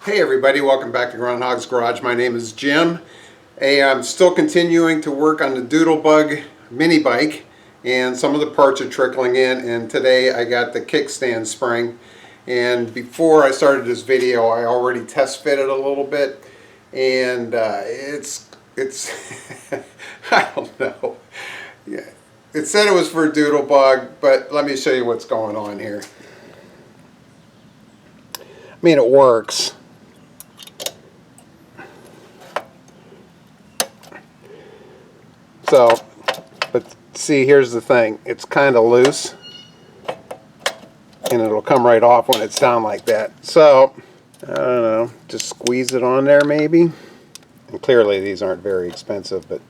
Hey everybody, welcome back to Groundhog's Garage. My name is Jim. I'm still continuing to work on the Doodle Bug mini bike, and some of the parts are trickling in, and today I got the kickstand spring. And before I started this video, I already test fitted a little bit, and it's I don't know. Yeah, it said it was for Doodle Bug, but let me show you what's going on here. I mean, it works. So, but see, here's the thing. It's kind of loose, and it'll come right off when it's down like that. So, I don't know, just squeeze it on there maybe. And clearly these aren't very expensive, but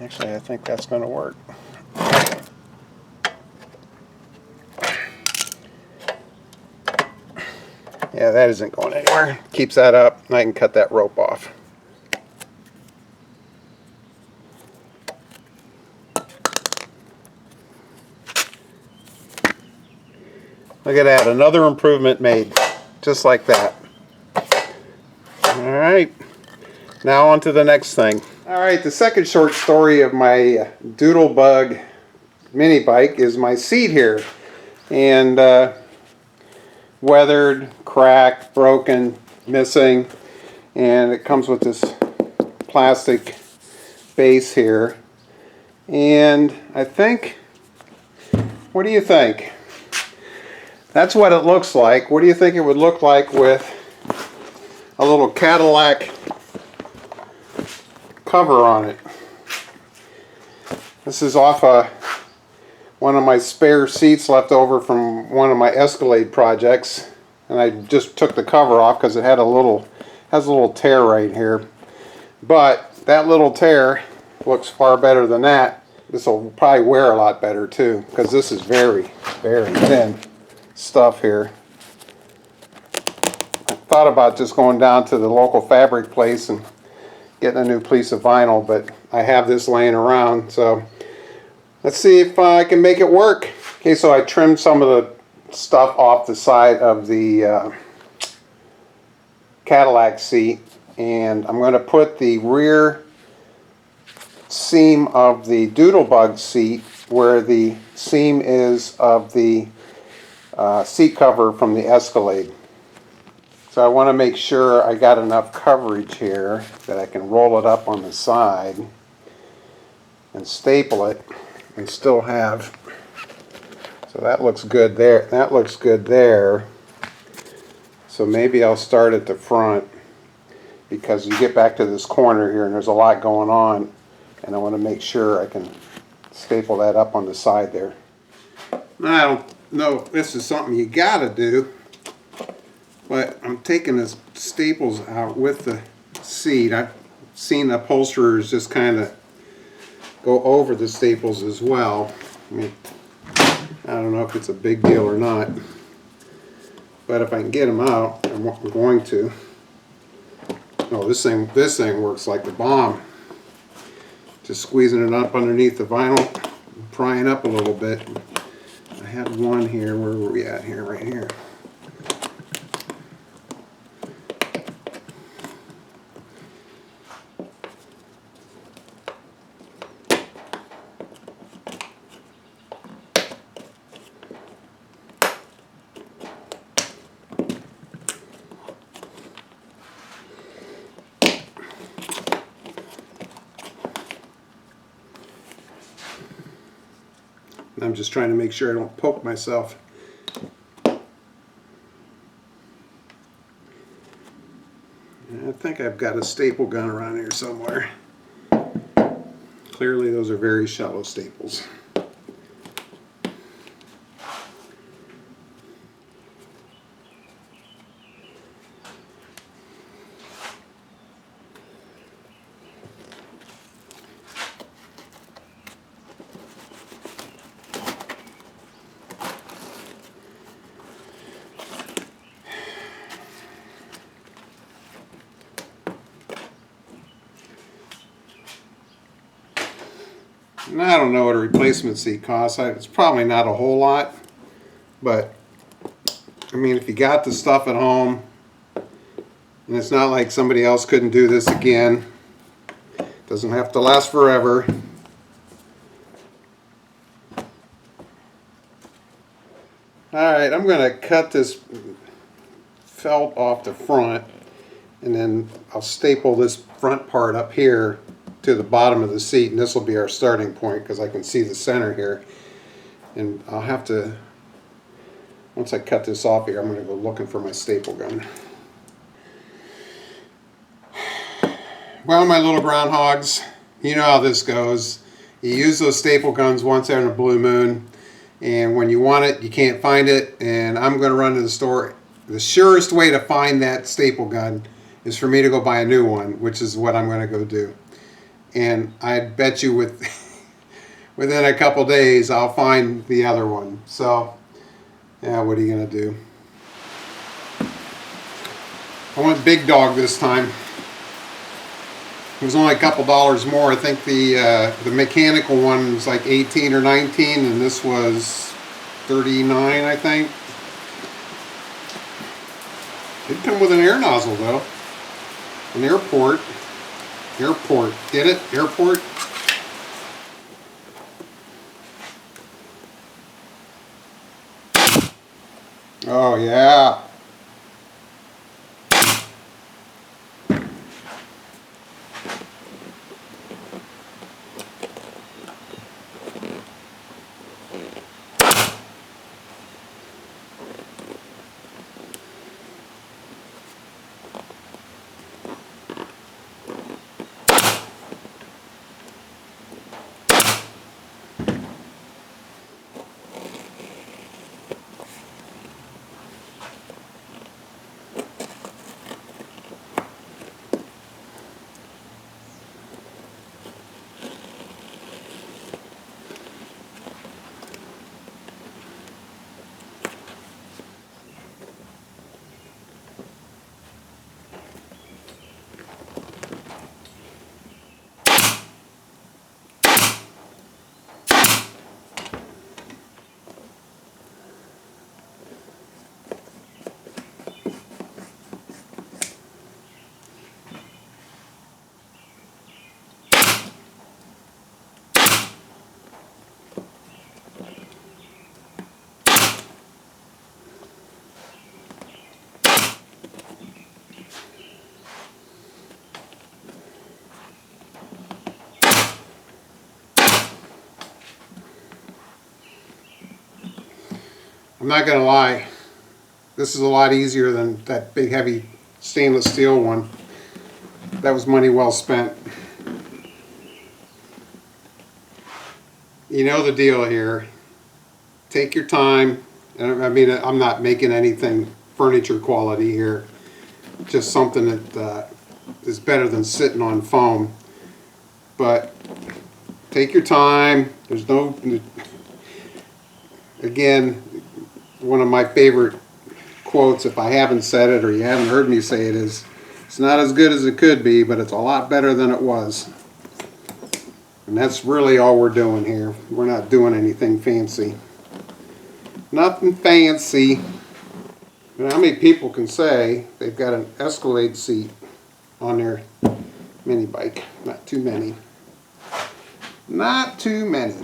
actually, I think that's going to work. Yeah, that isn't going anywhere. Keeps that up, and I can cut that rope off. Look at that, another improvement made, just like that. Alright, now on to the next thing. Alright, the second short story of my Doodle Bug mini bike is my seat here. And weathered, cracked, broken, missing, and it comes with this plastic base here. And I think, what do you think? That's what it looks like. What do you think it would look like with a little Cadillac cover on it? This is off one of my spare seats left over from one of my Escalade projects, and I just took the cover off because it had has a little tear right here. But that little tear looks far better than that. This will probably wear a lot better too, because this is very, very thin stuff here. I thought about just going down to the local fabric place and getting a new piece of vinyl, but I have this laying around, so let's see if I can make it work. Okay, so I trimmed some of the stuff off the side of the Cadillac seat, and I'm going to put the rear seam of the Doodle Bug seat where the seam is of the seat cover from the Escalade. So I want to make sure I got enough coverage here that I can roll it up on the side and staple it and still have. So that looks good there. That looks good there. So maybe I'll start at the front, because you get back to this corner here and there's a lot going on, and I want to make sure I can staple that up on the side there. I don't know if this is something you gotta do, but I'm taking the staples out with the seat. I've seen upholsterers just kind of go over the staples as well. I mean, I don't know if it's a big deal or not, but if I can get them out, I'm going to. Oh, this thing works like the bomb. Just squeezing it up underneath the vinyl, prying up a little bit. I had one here. Where were we at here? Right here. I'm just trying to make sure I don't poke myself. I think I've got a staple gun around here somewhere. Clearly those are very shallow staples. And I don't know what a replacement seat costs. It's probably not a whole lot, but I mean, if you got the stuff at home, and it's not like somebody else couldn't do this again, it doesn't have to last forever. Alright, I'm going to cut this felt off the front, and then I'll staple this front part up here to the bottom of the seat, and this will be our starting point because I can see the center here. And I'll have to, once I cut this off here, I'm going to go looking for my staple gun. Well, my little groundhogs, you know how this goes. You use those staple guns once in a blue moon, and when you want it, you can't find it, and I'm going to run to the store. The surest way to find that staple gun is for me to go buy a new one, which is what I'm going to go do. And I bet you within a couple days I'll find the other one. So, yeah, what are you going to do? I went big dog this time. It was only a couple dollars more. I think the mechanical one was like 18 or 19, and this was 39, I think. Did come with an air nozzle though. An airport. Airport. Get it? Airport. Oh yeah. I'm not going to lie, this is a lot easier than that big heavy stainless steel one. That was money well spent. You know the deal here. Take your time. I mean, I'm not making anything furniture quality here. Just something that is better than sitting on foam. But take your time. There's no... Again, one of my favorite quotes, if I haven't said it or you haven't heard me say it, is, it's not as good as it could be, but it's a lot better than it was. And that's really all we're doing here. We're not doing anything fancy. Nothing fancy. But how many people can say they've got an Escalade seat on their mini bike? Not too many. Not too many.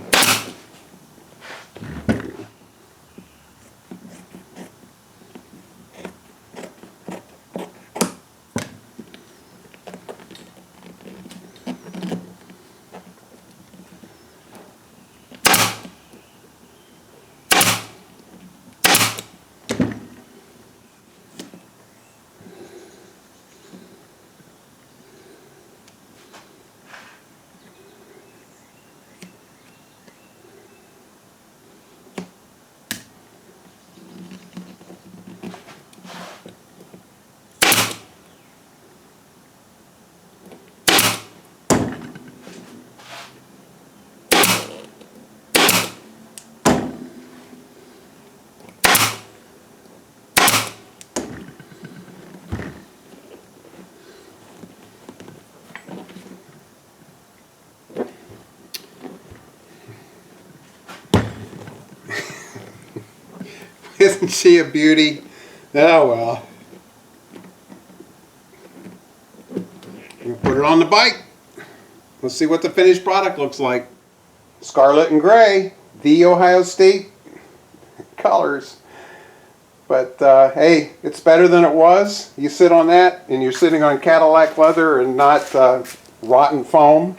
Isn't she a beauty? Oh well. We'll put it on the bike. Let's see what the finished product looks like. Scarlet and gray, the Ohio State colors. But hey, it's better than it was. You sit on that and you're sitting on Cadillac leather and not rotten foam.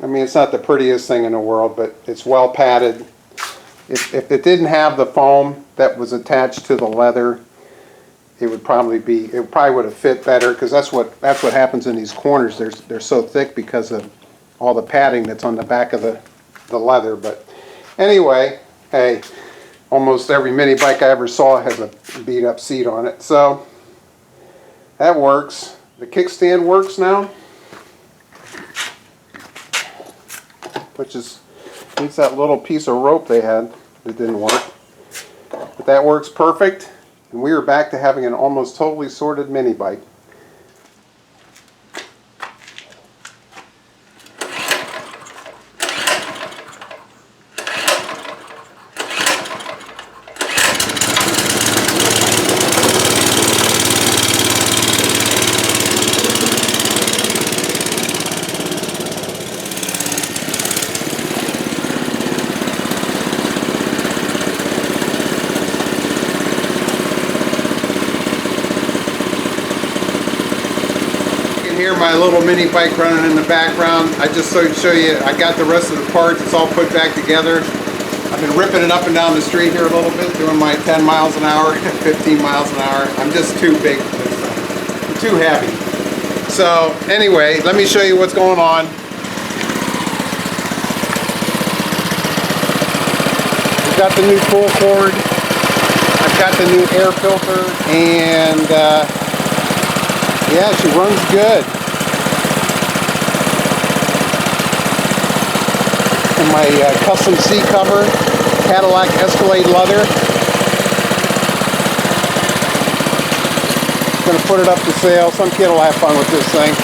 I mean, it's not the prettiest thing in the world, but it's well padded. If it didn't have the foam that was attached to the leather, it probably would have fit better, because that's what happens in these corners. They're so thick because of all the padding that's on the back of the leather. But anyway, hey, almost every mini bike I ever saw has a beat up seat on it, so that works. The kickstand works now, which needs that little piece of rope they had that didn't work. But that works perfect, and we are back to having an almost totally sorted mini bike. Hear my little mini bike running in the background. I just thought I'd show you, I got the rest of the parts. It's all put back together. I've been ripping it up and down the street here a little bit, doing my 10 miles an hour, 15 miles an hour. I'm just too big for this thing. I'm too heavy. So anyway, let me show you what's going on. We've got the new pull cord. I've got the new air filter, and yeah, she runs good. And my custom seat cover, Cadillac Escalade leather. Gonna put it up for sale. Some kid will have fun with this thing.